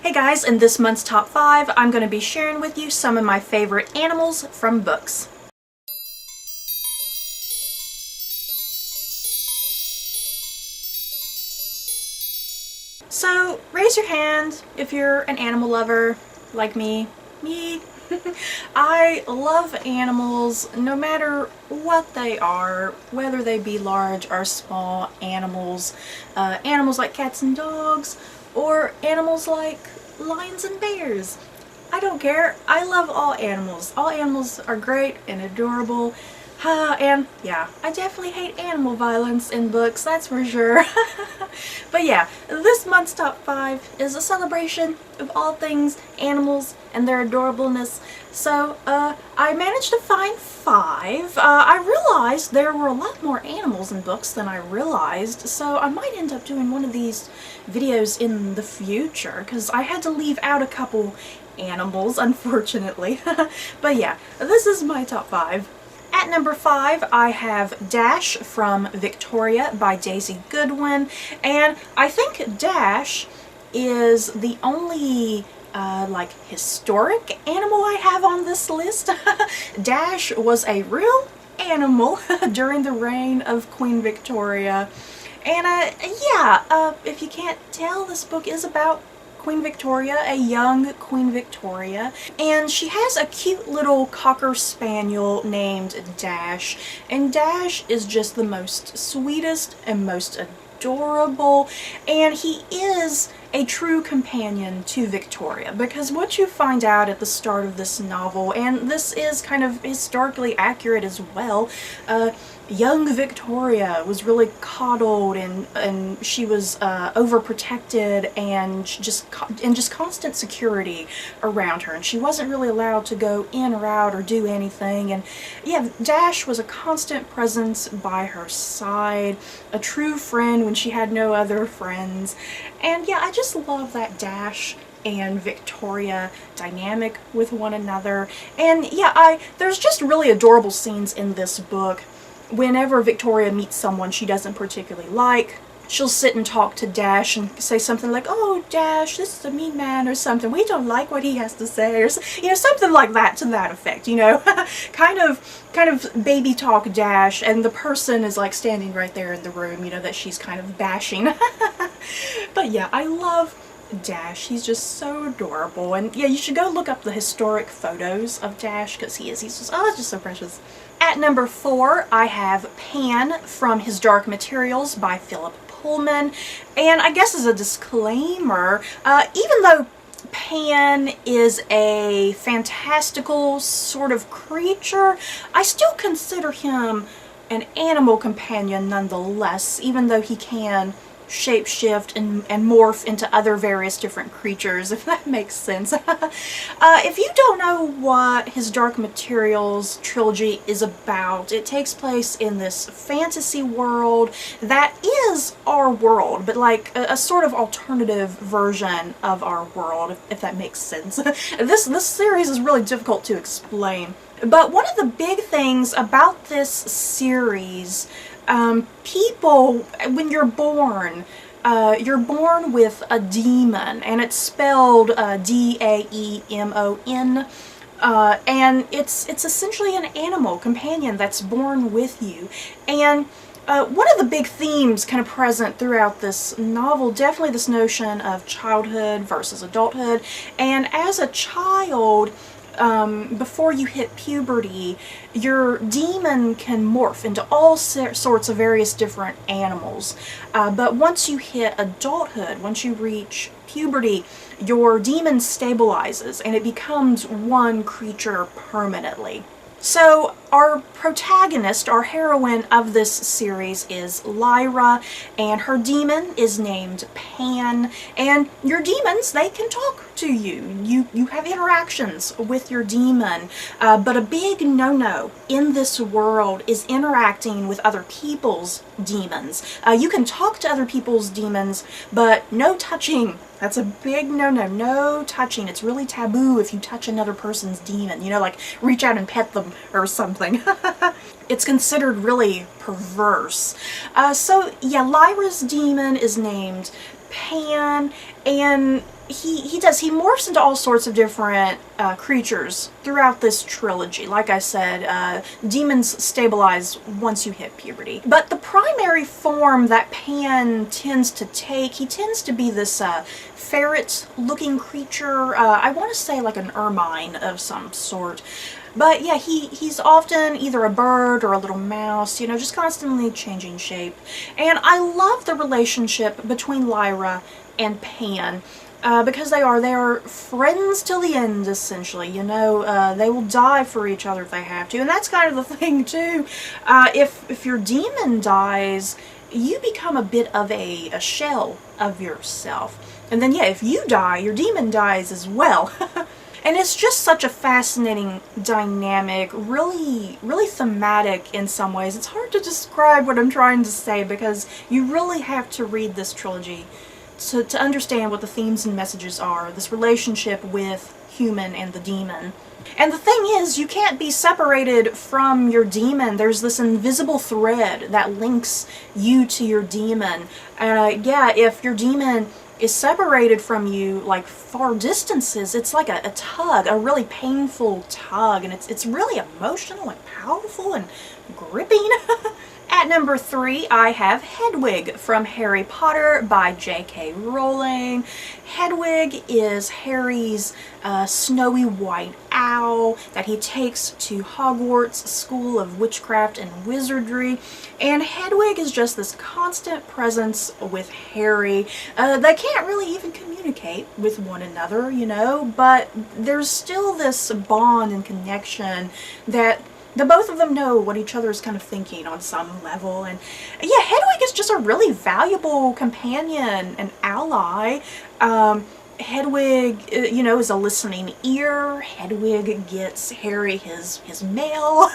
Hey guys, in this month's top 5, I'm going to be sharing with you some of my favorite animals from books. So, raise your hand if you're an animal lover like me. I love animals no matter what they are, whether they be large or small animals. Animals like cats and dogs, or animals like lions and bears. I don't care. I love all animals. All animals are great and adorable. And yeah, I definitely hate animal violence in books, that's for sure. But yeah, this month's top 5 is a celebration of all things animals and their adorableness. So I managed to find 5. I realized there were a lot more animals in books than I realized, so I might end up doing one of these videos in the future, because I had to leave out a couple animals, unfortunately. But yeah, this is my top 5. At number 5, I have Dash from Victoria by Daisy Goodwin, and I think Dash is the only like historic animal I have on this list. Dash was a real animal during the reign of Queen Victoria, and if you can't tell, this book is about Queen Victoria, a young Queen Victoria, and she has a cute little cocker spaniel named Dash, and Dash is just the most sweetest and most adorable, and he is a true companion to Victoria, because what you find out at the start of this novel, and this is kind of historically accurate as well, young Victoria was really coddled, and she was overprotected, and just constant security around her, and she wasn't really allowed to go in or out or do anything. And yeah, Dash was a constant presence by her side, a true friend when she had no other friends. And yeah, I just love that Dash and Victoria dynamic with one another. And yeah, there's just really adorable scenes in this book. Whenever Victoria meets someone she doesn't particularly like, she'll sit and talk to Dash and say something like, "Oh, Dash, this is a mean man," or something. "We don't like what he has to say," or something like that, to that effect, kind of baby talk Dash, and the person is like standing right there in the room, that she's kind of bashing. But yeah, I love Dash. He's just so adorable, and yeah, you should go look up the historic photos of Dash, because he's just so precious. At number 4, I have Pan from His Dark Materials by Philip Pullman, and I guess as a disclaimer, even though Pan is a fantastical sort of creature, I still consider him an animal companion nonetheless, even though he can shapeshift and morph into other various different creatures, if that makes sense. If you don't know what His Dark Materials trilogy is about, it takes place in this fantasy world that is our world, but like a sort of alternative version of our world, if that makes sense. This series is really difficult to explain, but one of the big things about this series, people, when you're born with a demon, and it's spelled D-A-E-M-O-N, and it's essentially an animal companion that's born with you. And one of the big themes kind of present throughout this novel, definitely this notion of childhood versus adulthood, and as a child, before you hit puberty, your demon can morph into all sorts of various different animals. But once you hit adulthood, once you reach puberty, your demon stabilizes and it becomes one creature permanently. So our protagonist, our heroine of this series, is Lyra, and her demon is named Pan, and your demons, they can talk to you. You have interactions with your demon, but a big no-no in this world is interacting with other people's demons. You can talk to other people's demons, but no touching. That's a big no-no. No touching. It's really taboo if you touch another person's demon. Like reach out and pet them or something. It's considered really perverse. So yeah, Lyra's demon is named Pan, and he morphs into all sorts of different creatures throughout this trilogy. Like I said, demons stabilize once you hit puberty. But the primary form that Pan tends to take, he tends to be this ferret-looking creature. I want to say like an ermine of some sort. But yeah, he's often either a bird or a little mouse, you know, just constantly changing shape. And I love the relationship between Lyra and Pan. Because they are friends till the end, essentially, you know. They will die for each other if they have to. And that's kind of the thing, too. If your demon dies, you become a bit of a shell of yourself. And then, yeah, if you die, your demon dies as well. And it's just such a fascinating dynamic, really thematic in some ways. It's hard to describe what I'm trying to say because you really have to read this trilogy to understand what the themes and messages are, this relationship with human and the demon. And the thing is, you can't be separated from your demon. There's this invisible thread that links you to your demon. Yeah, if your demon is separated from you like far distances, it's like a tug, a really painful tug, and it's really emotional and powerful and gripping. At number 3, I have Hedwig from Harry Potter by J.K. Rowling. Hedwig is Harry's snowy white owl that he takes to Hogwarts School of Witchcraft and Wizardry. And Hedwig is just this constant presence with Harry. They can't really even communicate with one another, you know, but there's still this bond and connection that the both of them know what each other is kind of thinking on some level. And yeah, Hedwig is just a really valuable companion and ally. Hedwig, you know, is a listening ear. Hedwig gets Harry his mail.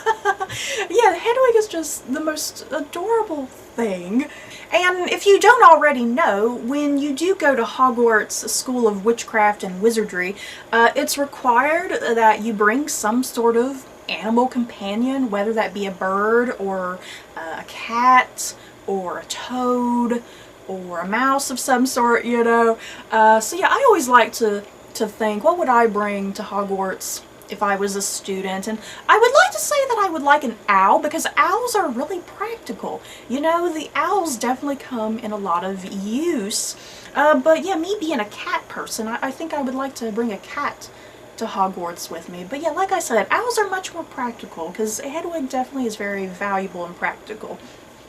Yeah, Hedwig is just the most adorable thing. And if you don't already know, when you do go to Hogwarts School of Witchcraft and Wizardry, it's required that you bring some sort of animal companion, whether that be a bird or a cat or a toad or a mouse of some sort, you know. So yeah, I always like to think, what would I bring to Hogwarts if I was a student? And I would like to say that I would like an owl, because owls are really practical. You know, the owls definitely come in a lot of use. But yeah, me being a cat person, I think I would like to bring a cat to Hogwarts with me. But yeah, like I said, owls are much more practical, because Hedwig definitely is very valuable and practical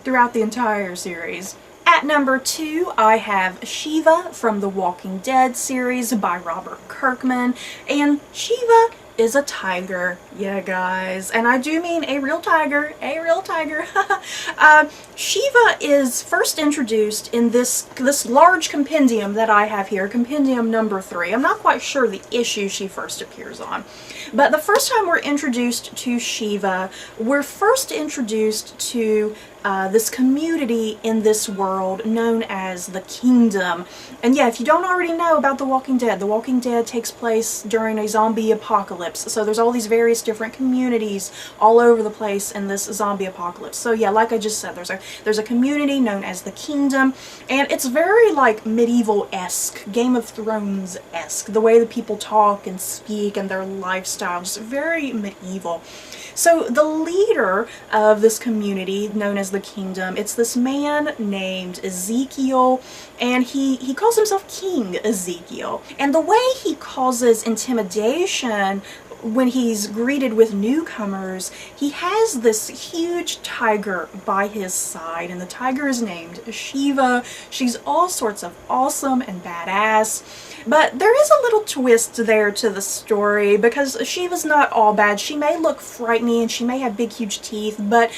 throughout the entire series. At number 2, I have Shiva from the Walking Dead series by Robert Kirkman. And Shiva is a tiger, yeah guys, and I do mean a real tiger, Shiva is first introduced in this large compendium that I have here, compendium number 3. I'm not quite sure the issue she first appears on, but the first time we're introduced to Shiva, we're first introduced to this community in this world known as the Kingdom. And yeah, if you don't already know about The Walking Dead takes place during a zombie apocalypse. So there's all these various different communities all over the place in this zombie apocalypse. So yeah, like I just said, there's a community known as the Kingdom, and it's very like medieval-esque, Game of Thrones-esque, the way that people talk and speak and their lifestyle, just very medieval. So the leader of this community, known as the Kingdom, it's this man named Ezekiel, and he calls himself King Ezekiel. And the way he causes intimidation when he's greeted with newcomers, he has this huge tiger by his side, and the tiger is named Shiva. She's all sorts of awesome and badass. But there is a little twist there to the story, because Shiva's not all bad. She may look frightening and she may have big huge teeth, but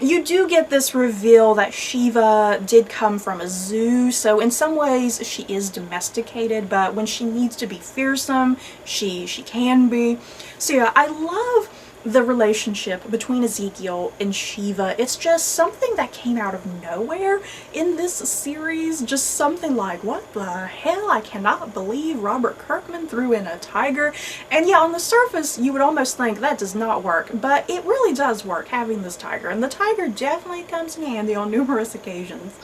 you do get this reveal that Shiva did come from a zoo, so in some ways she is domesticated, but when she needs to be fearsome, she can be. So yeah, I love the relationship between Ezekiel and Shiva. It's just something that came out of nowhere in this series. Just something like, what the hell? I cannot believe Robert Kirkman threw in a tiger. And yeah, on the surface, you would almost think that does not work, but it really does work, having this tiger. And the tiger definitely comes in handy on numerous occasions.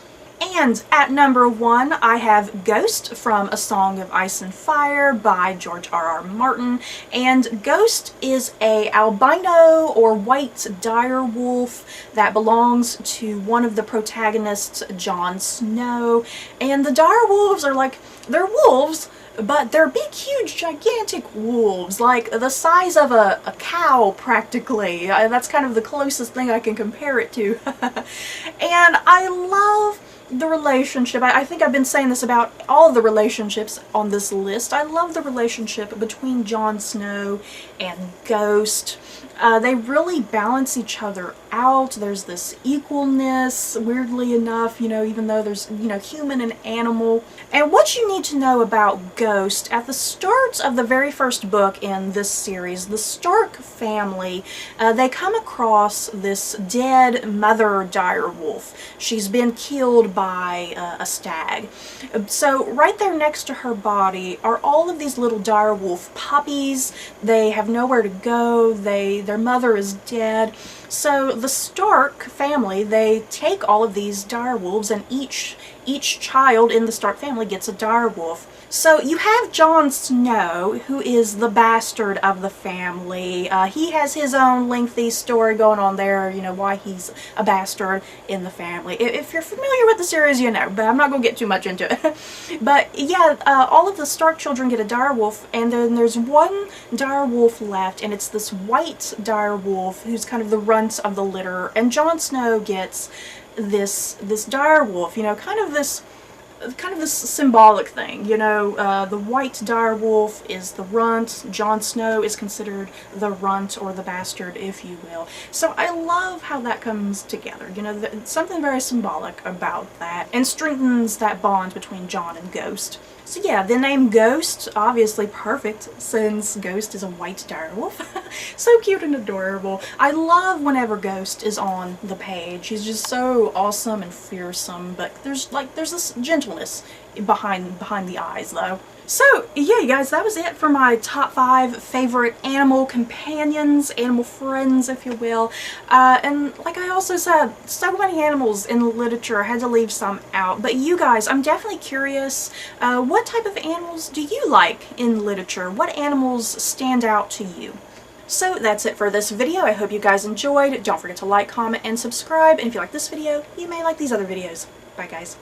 And at number 1, I have Ghost from A Song of Ice and Fire by George R.R. Martin. And Ghost is a albino or white dire wolf that belongs to one of the protagonists, Jon Snow. And the dire wolves are like, they're wolves, but they're big, huge, gigantic wolves, like the size of a cow, practically. That's kind of the closest thing I can compare it to. And I love the relationship. I think I've been saying this about all of the relationships on this list. I love the relationship between Jon Snow and Ghost. They really balance each other out. There's this equalness, weirdly enough, you know, even though there's, you know, human and animal. And what you need to know about Ghost, at the start of the very first book in this series, the Stark family, they come across this dead mother direwolf. She's been killed by a stag. So right there next to her body are all of these little direwolf puppies. They have nowhere to go. Their mother is dead. So the Stark family, they take all of these direwolves, and each child in the Stark family gets a direwolf. So you have Jon Snow, who is the bastard of the family. He has his own lengthy story going on there, you know, why he's a bastard in the family. If you're familiar with the series, you know, but I'm not going to get too much into it. But yeah, all of the Stark children get a direwolf, and then there's one direwolf left, and it's this white direwolf who's kind of the runt of the litter, and Jon Snow gets this direwolf, you know, kind of this symbolic thing, you know. The white direwolf is the runt. Jon Snow is considered the runt, or the bastard, if you will. So I love how that comes together, you know, something very symbolic about that, and strengthens that bond between Jon and Ghost. So yeah, the name Ghost, obviously perfect, since Ghost is a white direwolf. So cute and adorable. I love whenever Ghost is on the page. He's just so awesome and fearsome, but there's this gentleness behind the eyes, though. So yeah, you guys, that was it for my top 5 favorite animal companions, animal friends, if you will. And like I also said, so many animals in literature, I had to leave some out. But you guys, I'm definitely curious, what type of animals do you like in literature? What animals stand out to you? So that's it for this video. I hope you guys enjoyed. Don't forget to like, comment, and subscribe. And if you like this video, you may like these other videos. Bye, guys.